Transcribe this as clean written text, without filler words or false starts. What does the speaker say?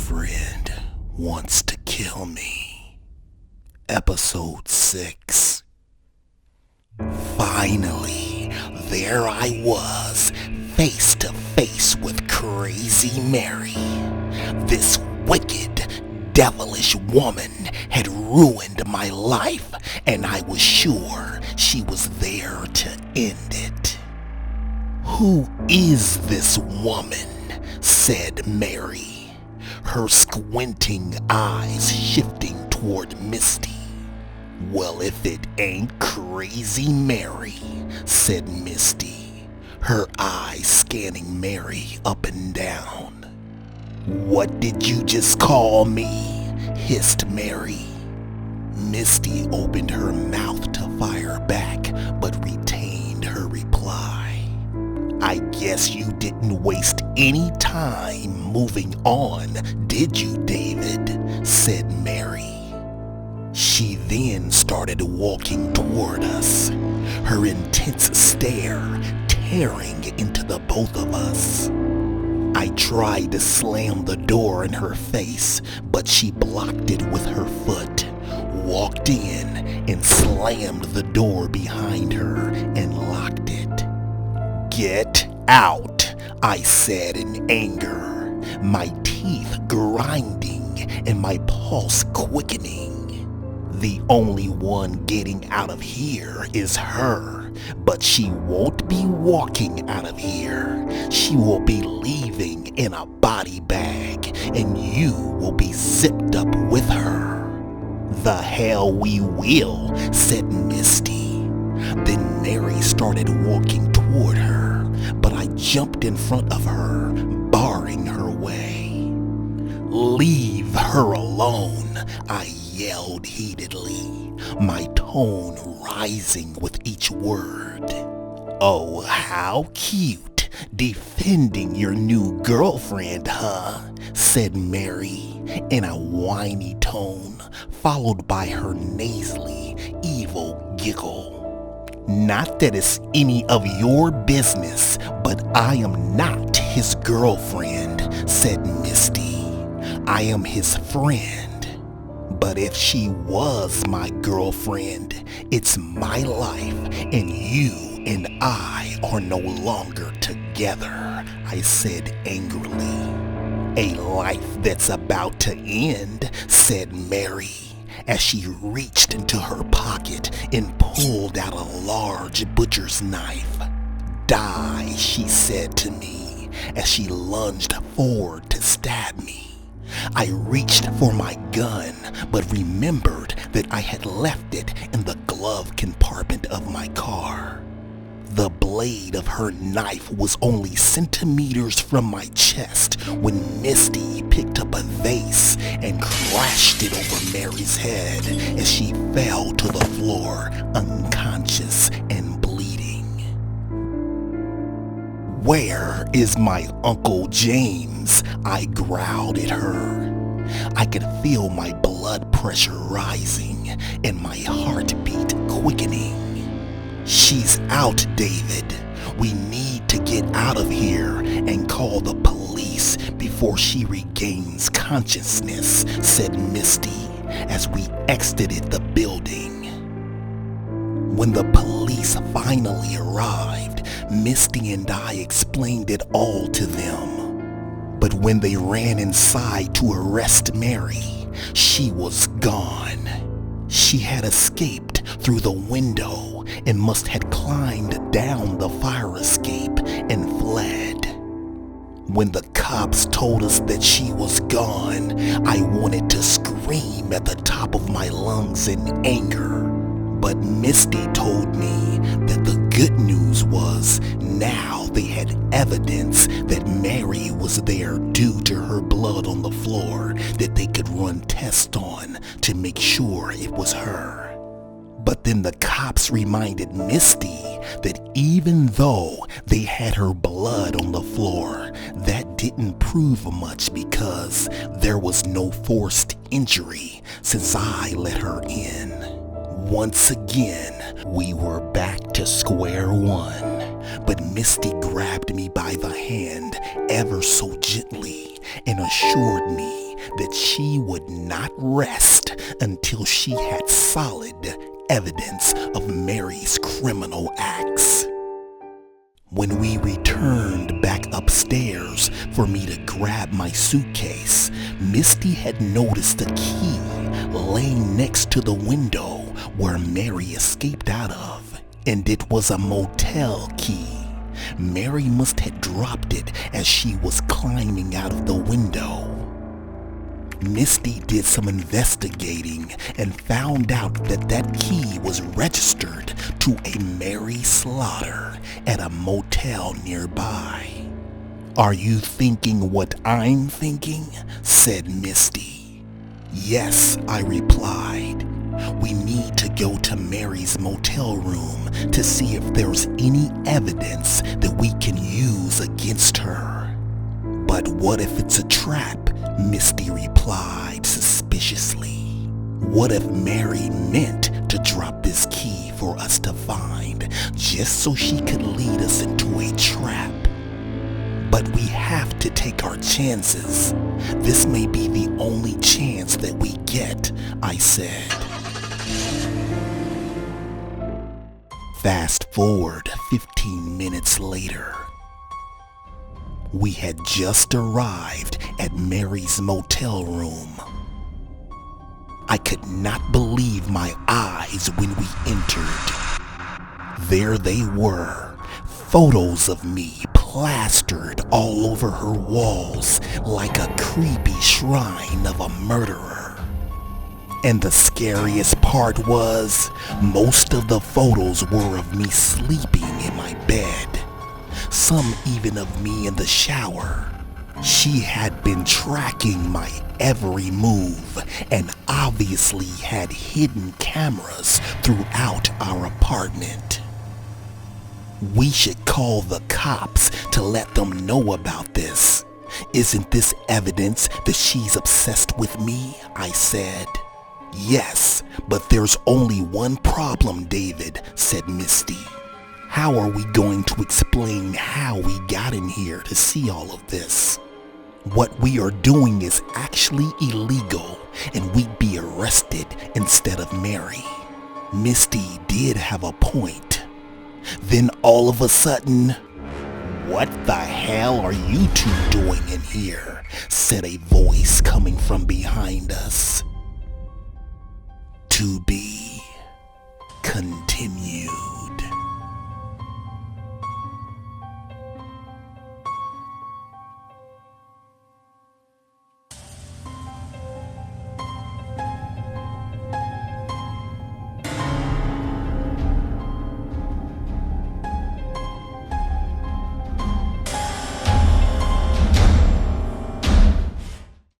girlfriend wants to kill me. Episode 6. Finally, there I was, face to face with Crazy Mary. This wicked, devilish woman had ruined my life, and I was sure she was there to end it. "Who is this woman?" said Mary, her squinting eyes shifting toward Misty. "Well, if it ain't Crazy Mary," said Misty, her eyes scanning Mary up and down. "What did you just call me?" hissed Mary. Misty opened her mouth to fire back, but retained her reply. "I guess you didn't waste any time moving on, did you, David?" said Mary. She then started walking toward us, her intense stare tearing into the both of us. I tried to slam the door in her face, but she blocked it with her foot, walked in, and slammed the door behind her and locked it. "Get out," I said in anger, my teeth grinding and my pulse quickening. The only one getting out of here is her, but she won't be walking out of here. She will be leaving in a body bag, and you will be zipped up with her. "The hell we will," said Misty. Then Mary started walking toward her, but I jumped in front of her, barring her way. "Leave her alone," I yelled heatedly, my tone rising with each word. "Oh, how cute, defending your new girlfriend, huh?" said Mary in a whiny tone, followed by her nasally, evil giggle. "Not that it's any of your business, but I am not his girlfriend," said Misty. "I am his friend. But if she was my girlfriend, it's my life, and you and I are no longer together," I said angrily. "A life that's about to end," said Mary, as she reached into her pocket and pulled out a large butcher's knife. "Die," she said to me, as she lunged forward to stab me. I reached for my gun, but remembered that I had left it in the glove compartment of my car. The blade of her knife was only centimeters from my chest when Misty picked up a vase and crashed it over Mary's head as she fell to the floor, unconscious and bleeding. "Where is my Uncle James?" I growled at her. I could feel my blood pressure rising and my heartbeat quickening. "She's out, David. We need to get out of here and call the police before she regains consciousness," said Misty as we exited the building. When the police finally arrived, Misty and I explained it all to them. But when they ran inside to arrest Mary, she was gone. She had escaped through the window and must have climbed down the fire escape and fled. When the cops told us that she was gone, I wanted to scream at the top of my lungs in anger. But Misty told me that the good news was now they had evidence that Mary was there due to her blood on the floor that they could run tests on to make sure it was her. But then the cops reminded Misty that even though they had her blood on the floor, that didn't prove much because there was no forced injury since I let her in. Once again, we were back to square one, but Misty grabbed me by the hand ever so gently and assured me that she would not rest until she had solid evidence of Mary's criminal acts. When we returned back upstairs for me to grab my suitcase, Misty had noticed a key laying next to the window where Mary escaped out of, and it was a motel key. Mary must have dropped it as she was climbing out of the window. Misty did some investigating and found out that that key was registered to a Mary Slaughter at a motel nearby. "Are you thinking what I'm thinking?" said Misty. "Yes," I replied. "We need to go to Mary's motel room to see if there's any evidence that we can use against her." "But what if it's a trap?" Misty replied suspiciously. "What if Mary meant to drop this key for us to find just so she could lead us into a trap?" "But we have to take our chances. This may be the only chance that we get," I said. Fast forward 15 minutes later. We had just arrived at Mary's motel room. I could not believe my eyes when we entered. There they were, photos of me plastered all over her walls like a creepy shrine of a murderer. And the scariest part was, most of the photos were of me sleeping in my bed. Some even of me in the shower. She had been tracking my every move and obviously had hidden cameras throughout our apartment. "We should call the cops to let them know about this. Isn't this evidence that she's obsessed with me?" I said. "Yes, but there's only one problem, David," said Misty. "How are we going to explain how we got in here to see all of this? What we are doing is actually illegal, and we'd be arrested instead of Mary." Misty did have a point. Then all of a sudden, "What the hell are you two doing in here?" said a voice coming from behind us. To be